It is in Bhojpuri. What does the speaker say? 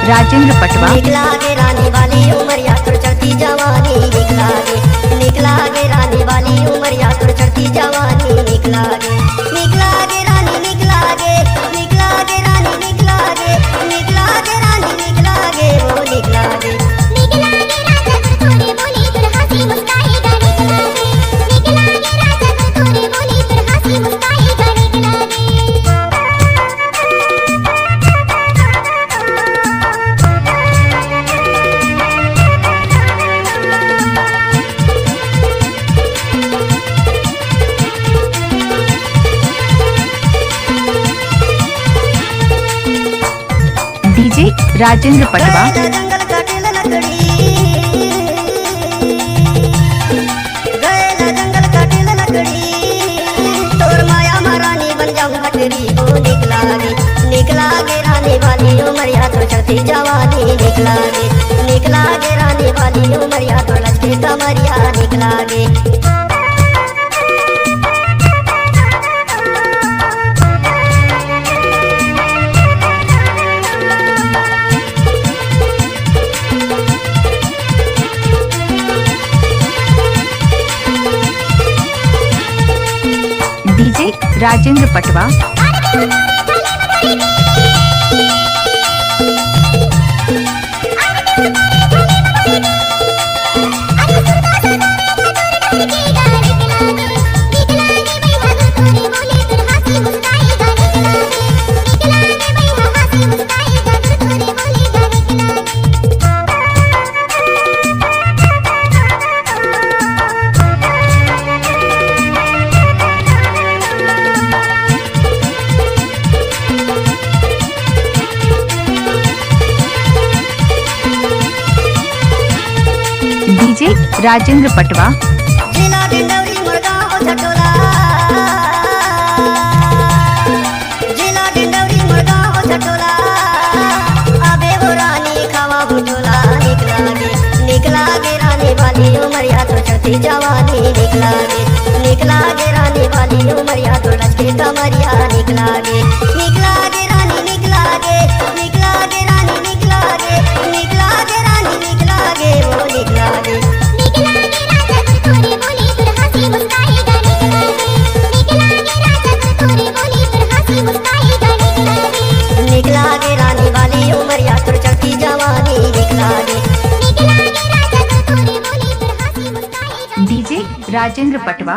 राजेंद्र पटवा। निकला गे रानी वाली उमरिया तुर चढ़ती जवानी निकला गे रानी वाली उमरिया तुर चढ़ती जवानी निकला गे रानी निकला गे रानी निकला गे रानी निकला गे वो निकला गे राजा तोरे बोली तुर हंसी मुस्काएगा निकला गे राजा तोरे बोली तुर हंसी मुस्काएगा निकला गे। डीजे राजेंद्र पटवा। जंगल काटेला लकड़ी गएला जंगल काटेला लकड़ी तोर माया महारानी बन जाऊं भटरी ओ निकला गे रानी वाली उमरिया तो चढ़ती जवानी निकला गे रानी वाली उमरिया तो लचके कमरिया निकला गे। डीजे राजेंद्र पटवा। डीजे राजेंद्र पटवा। जिला डिंडौरी मुरगांव झटोला जिला डिंडौरी मुरगांव झटोला अबे वो रानी खावा भुटोला निकला गे रानी वाली उमरिया तो चढ़ती जवानी निकला गे रानी वाली उमरिया तो लचके कमरिया निकला गे रानी निकला गे रानी निकला गे रानी निकला गे वो निकला गे। राजा तोरे बोली तुर हंसी मुस्काएगा निकला गे राजा तोरे बोली तुर हंसी मुस्काएगा निकला गे रानी वाली उमरिया तुर चढ़ती जवानी निकला गे राजा तोरे बोली तुर हंसी मुस्काएगा। डीजे राजेंद्र पटवा।